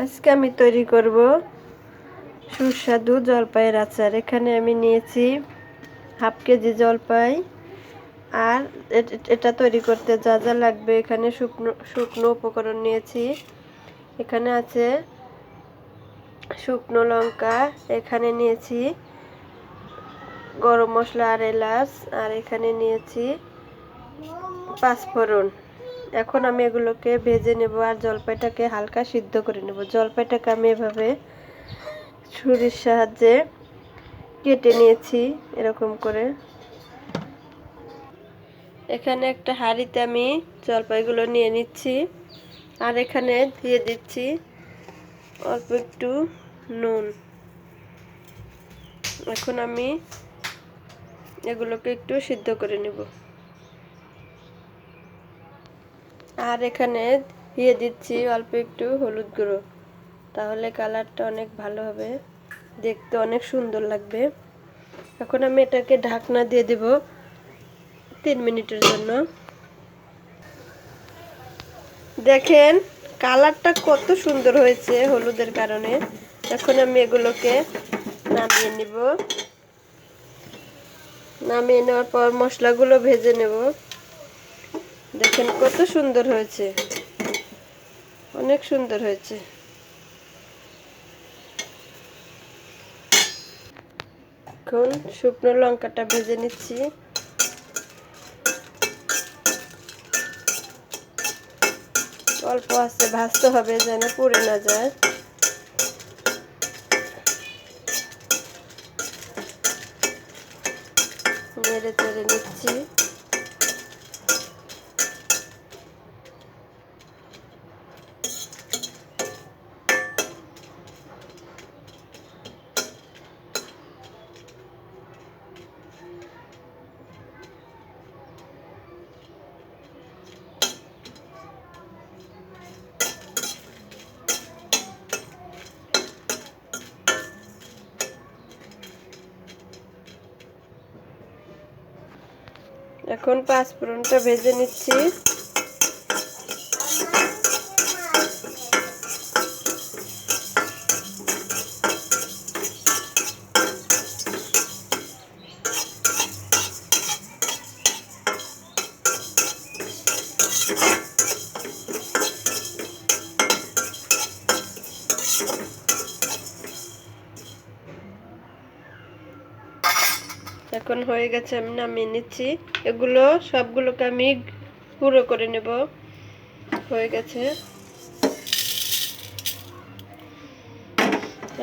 আজকে আমি তৈরি করব সুস্বাদু জলপাইয়ের আচার। এখানে আমি নিয়েছি হাফ কেজি জলপাই। আর এটা তৈরি করতে যা যা লাগবে, এখানে শুকনো উপকরণ নিয়েছি। এখানে আছে শুকনো লঙ্কা, এখানে নিয়েছি গরম মশলা আর এলাচ, আর এখানে নিয়েছি পাঁচফোড়ন। এখন আমি এগুলোকে ভেজে নেব আর জলপাইটাকে হালকা সিদ্ধ করে নেব। জলপাইটাকে আমি এভাবে ছুরির সাহায্যে কেটে নিয়েছি এরকম করে। এখানে একটা হাঁড়িতে আমি জলপাইগুলো নিয়ে নিচ্ছি আর এখানে দিয়ে দিচ্ছি অল্প একটু নুন। এখন আমি এগুলোকে একটু সিদ্ধ করে নেব। আর এখানে দিয়ে দিচ্ছি অল্প একটু হলুদ গুঁড়ো, তাহলে কালারটা অনেক ভালো হবে, দেখতে অনেক সুন্দর লাগবে। এখন আমি এটাকে ঢাকনা দিয়ে দেব 3 মিনিটের জন্য। দেখেন কালারটা কত সুন্দর হয়েছে হলুদের কারণে। এখন আমি এগুলোকে নামিয়ে নিব। নামিয়ে নেওয়ার পর মশলাগুলো ভেজে নেব। দেখেন কত সুন্দর হয়েছে, অনেক সুন্দর হয়েছে। এখন শুকনো লঙ্কাটা ভেজে নিচ্ছি। অল্প আঁচে ভাজতে হবে যেন পুড়ে না যায়। নেড়ে চেড়ে নিচ্ছি। এখন পাঁচফোড়নটা ভেজে নিচ্ছি। এখন হয়ে গেছে, আমি নামিয়ে নিচ্ছি। এগুলো সবগুলোকে আমি গুঁড়ো করে নেব। হয়ে গেছে।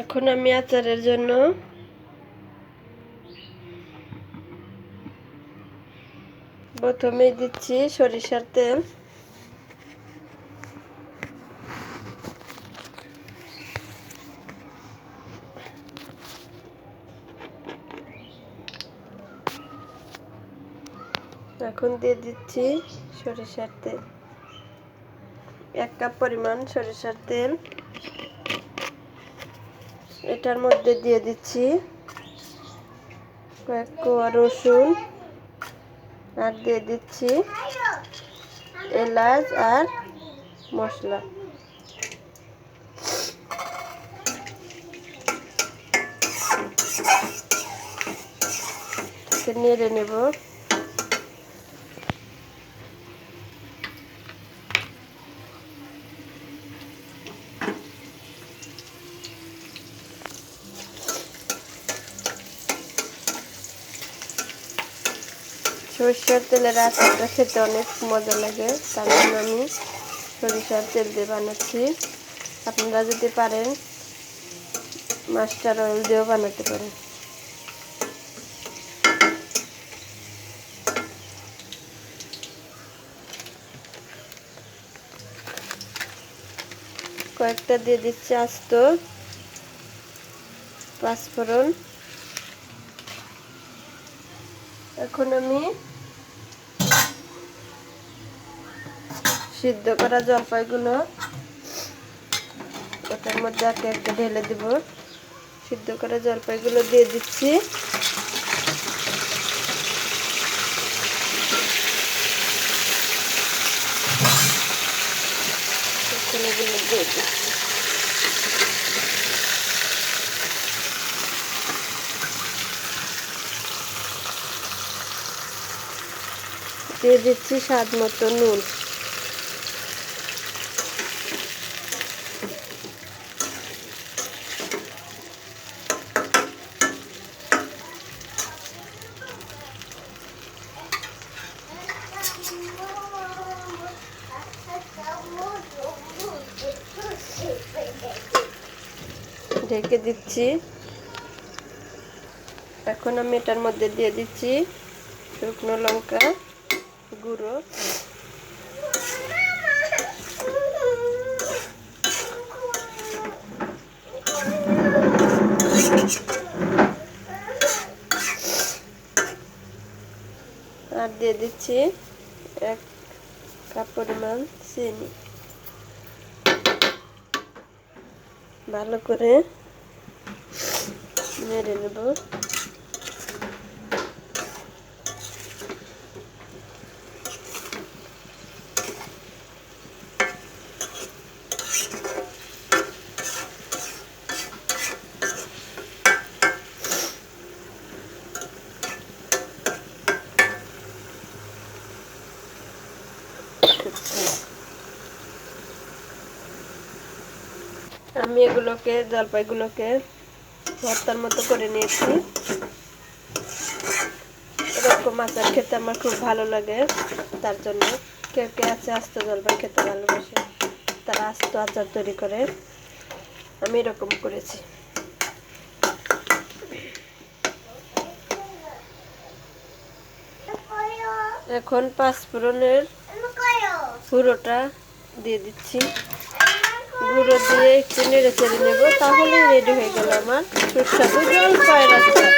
এখন আমি আচারের জন্য প্রথমে দিচ্ছি সরিষার তেল। এখন দিয়ে দিচ্ছি সরিষার তেল, 1 কাপ পরিমাণ সরিষার তেল। এটার মধ্যে দিয়ে দিচ্ছি কয়েক কোয়া রসুন, আর দিয়ে দিচ্ছি এলাচ আর মশলা। নেড়ে নেব। সরিষার তেলের আচারটা খেতে অনেক মজা লাগে, তার জন্য আমি সরিষার তেল দিয়ে বানাচ্ছি। আপনারা যদি পারেন মাস্টার অয়েল দিয়েও বানাতে পারেন। কয়েকটা দিয়ে দিচ্ছি আস্ত পাঁচফোড়ন। এখন আমি সিদ্ধ করা জলপাইগুলো ওটার মধ্যে একে একে ঢেলে দেব। সিদ্ধ করা জলপাইগুলো দিয়ে দিচ্ছি। এগুলো দিয়ে দিচ্ছি। দিয়ে দিচ্ছি স্বাদ মতো নুন। ঢেকে দিচ্ছি। এখন আমি এটার মধ্যে দিয়ে দিচ্ছি শুকনো লঙ্কা গুঁড়ো, আর দিয়ে দিচ্ছি 1 কাপ পরিমাণ চিনি। ভালো করে নেড়ে নেব। আমি এগুলোকে জলপাইগুলোকে ভর্তার মতো করে নিয়েছি। এরকম আচার খেতে আমার খুব ভালো লাগে, তার জন্য কেউ কে আছে আস্ত জলপাই খেতে ভালোবাসে, তারা আস্ত আচার তৈরি করে। আমি এরকম করেছি। এখন 5 ফোড়নের গুঁড়োটা দিয়ে দিচ্ছি। গুঁড়ো দিয়ে একটু নেড়ে চেড়ে নেব, তাহলে রেডি হয়ে গেল আমার সুস্বাদু জলপাইয়ের আচার।